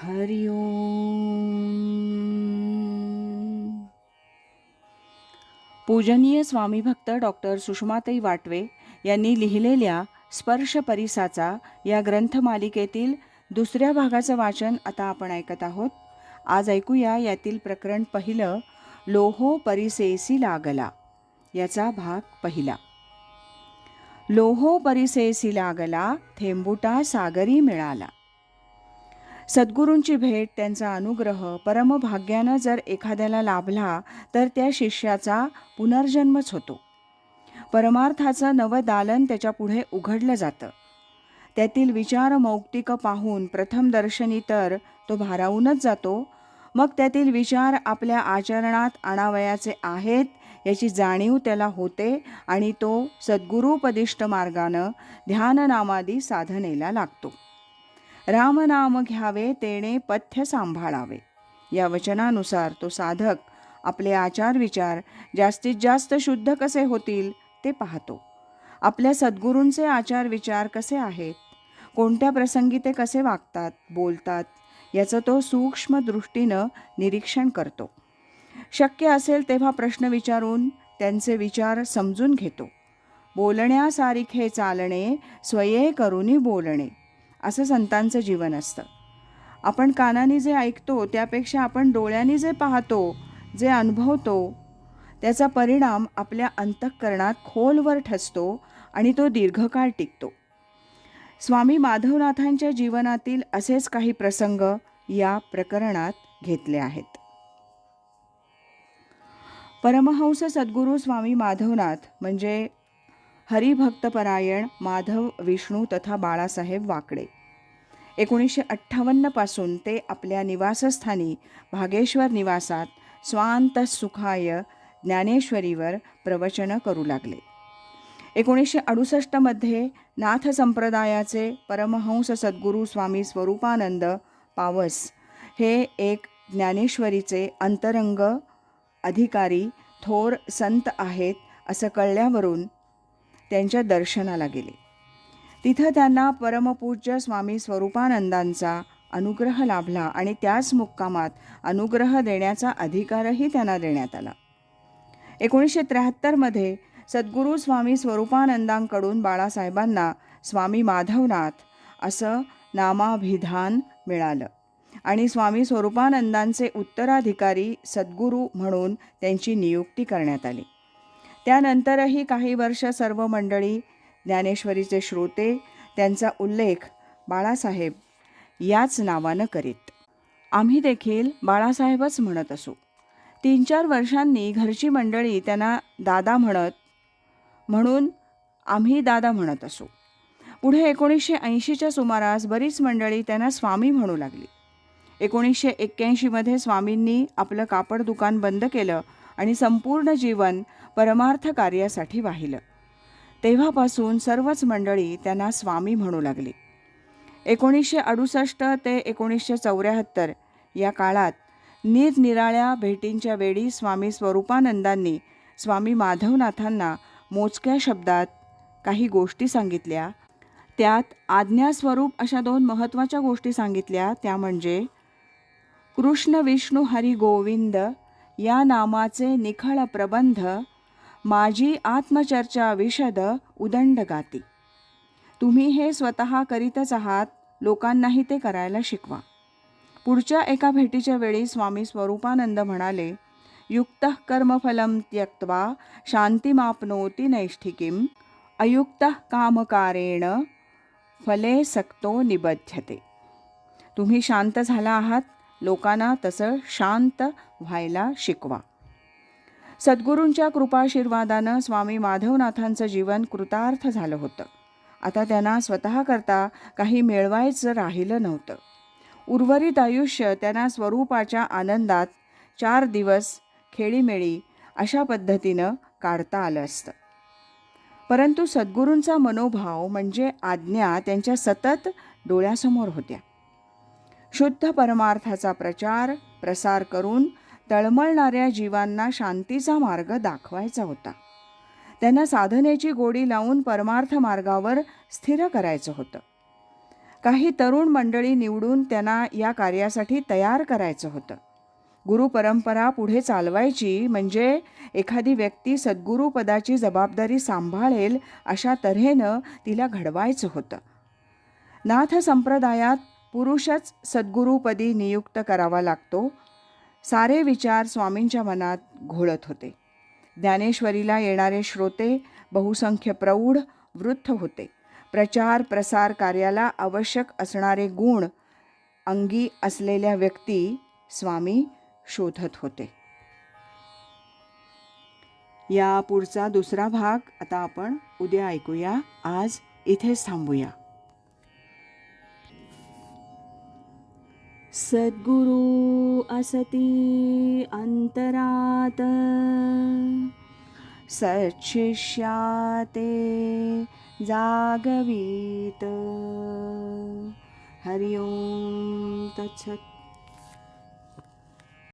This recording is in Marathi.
हरि ओम. पूजनीय स्वामीभक्त डॉक्टर सुषमाताई वाटवे यांनी लिहिलेल्या स्पर्श परिसाचा या ग्रंथमालिकेतील दुसऱ्या भागाचं वाचन आता आपण ऐकत आहोत. आज ऐकूया यातील प्रकरण पहिलं, लोहो परिसेसी लागला, याचा भाग पहिला. लोहो परिसेसी लागला, थेंबुटा सागरी मिळाला. सद्गुरूंची भेट, त्यांचा अनुग्रह परमभाग्यानं जर एखाद्याला लाभला तर त्या शिष्याचा पुनर्जन्मच होतो. परमार्थाचं नवं दालन त्याच्या पुढे उघडलं जातं. त्यातील विचार मौक्तिक पाहून प्रथम दर्शनी तर तो भारावूनच जातो. मग त्यातील विचार आपल्या आचरणात आणावयाचे आहेत याची जाणीव त्याला होते आणि तो सद्गुरूपदिष्ट मार्गानं ध्याननामादी साधनेला लागतो. रामनाम घ्यावे तेणे पथ्य सांभाळावे, या वचनानुसार तो साधक आपले आचार विचार जास्तीत जास्त शुद्ध कसे होतील ते पाहतो. आपल्या सद्गुरूंचे आचार विचार कसे आहेत, कोणत्या प्रसंगी ते कसे वागतात बोलतात याचं तो सूक्ष्म दृष्टीनं निरीक्षण करतो. शक्य असेल तेव्हा प्रश्न विचारून त्यांचे विचार समजून घेतो. बोलण्यासारिखे चालणे, स्वये करुनी बोलणे, असं संतांचं जीवन असतं. आपण कानाने जे ऐकतो त्यापेक्षा आपण डोळ्यांनी जे पाहतो, जे अनुभवतो, त्याचा परिणाम आपल्या अंतःकरणात खोलवर ठसतो आणि तो दीर्घकाळ टिकतो. स्वामी माधवनाथांच्या जीवनातील असेच काही प्रसंग या प्रकरणात घेतले आहेत. परमहंस सद्गुरू स्वामी माधवनाथ म्हणजे हरिभक्तपरायण माधव विष्णू तथा बाळासाहेब वाकडे 1958 पासून ते आपल्या निवासस्थानी भागेश्वर निवासात स्वांत सुखाय ज्ञानेश्वरीवर प्रवचनं करू लागले. 1968 मध्ये नाथ संप्रदायाचे परमहंस सद्गुरू स्वामी स्वरूपानंद पावस हे एक ज्ञानेश्वरीचे अंतरंग अधिकारी थोर संत आहेत असं कळल्यावरून त्यांच्या दर्शनाला गेले. तिथं त्यांना परमपूज्य स्वामी स्वरूपानंदांचा अनुग्रह लाभला आणि त्याच मुक्कामात अनुग्रह देण्याचा अधिकारही त्यांना देण्यात आला. 1973 मध्ये सद्गुरू स्वामी स्वरूपानंदांकडून बाळासाहेबांना स्वामी माधवनाथ असं नामाभिधान मिळालं आणि स्वामी स्वरूपानंदांचे उत्तराधिकारी सद्गुरू म्हणून त्यांची नियुक्ती करण्यात आली. त्यानंतरही काही वर्ष सर्व मंडळी ज्ञानेश्वरीचे श्रोते त्यांचा उल्लेख बाळासाहेब याच नावानं करीत. आम्ही देखील बाळासाहेबच म्हणत असू. 3-4 वर्षांनी घरची मंडळी त्यांना दादा म्हणून आम्ही दादा म्हणत असू. पुढे 1980च्या सुमारास बरीच मंडळी त्यांना स्वामी म्हणू लागली. 1981 मध्ये स्वामींनी आपलं कापड दुकान बंद केलं आणि संपूर्ण जीवन परमार्थ कार्यासाठी वाहिलं. तेव्हापासून सर्वच मंडळी त्यांना स्वामी म्हणू लागली. 1968 ते 1974 या काळात निरनिराळ्या भेटींच्या वेळी स्वामी स्वरूपानंदांनी स्वामी माधवनाथांना मोजक्या शब्दात काही गोष्टी सांगितल्या. त्यात आज्ञास्वरूप अशा 2 महत्त्वाच्या गोष्टी सांगितल्या. त्या म्हणजे कृष्ण विष्णू हरी गोविंद या नामाचे निखळ प्रबंध माझी आत्मचर्चा विशद उदंड गाती. तुम्ही हे स्वतः करीतच आहात, लोकांनाही ते करायला शिकवा. पुढच्या एका भेटीच्या वेळी स्वामी स्वरूपानंद म्हणाले, युक्तः कर्मफलं त्यक्त्वा शांतिमाप्नोति नैष्ठिकीं अयुक्तः कामकारेण फले सक्तो निबध्यते. तुम्ही शांत झाला आहात, लोकांना तसं शांत व्हायला शिकवा. सद्गुरूंच्या कृपाशीर्वादानं स्वामी माधवनाथांचं जीवन कृतार्थ झालं होतं. आता त्यांना स्वतःकरता काही मिळवायचं राहिलं नव्हतं. उर्वरित आयुष्य त्यांना स्वरूपाच्या आनंदात 4 दिवस खेळीमेळी अशा पद्धतीनं काढता आलं असतं. परंतु सद्गुरूंचा मनोभाव म्हणजे आज्ञा त्यांच्या सतत डोळ्यासमोर होत्या. शुद्ध परमार्थाचा प्रचार प्रसार करून तळमळणाऱ्या जीवांना शांतीचा मार्ग दाखवायचा होता. त्यांना साधनेची गोडी लावून परमार्थ मार्गावर स्थिर करायचं होतं. काही तरुण मंडळी निवडून त्यांना या कार्यासाठी तयार करायचं होतं. गुरुपरंपरा पुढे चालवायची म्हणजे एखादी व्यक्ती सद्गुरुपदाची जबाबदारी सांभाळेल अशा तऱ्हेनं तिला घडवायचं होतं. नाथ संप्रदायात पुरुषच सद्गुरुपदी नियुक्त करावा लागतो. सारे विचार स्वामींच्या मनात घोळत होते. ज्ञानेश्वरीला येणारे श्रोते बहुसंख्य प्रौढ वृद्ध होते. प्रचार प्रसार कार्याला आवश्यक असणारे गुण अंगी असलेल्या व्यक्ती स्वामी शोधत होते. या पुढचा दुसरा भाग आता आपण उद्या ऐकूया. आज इथेच थांबूया. सद्गुरु असती अंतरात, सत्शिष्या ते जागवीत. हरि ओम तत्सत.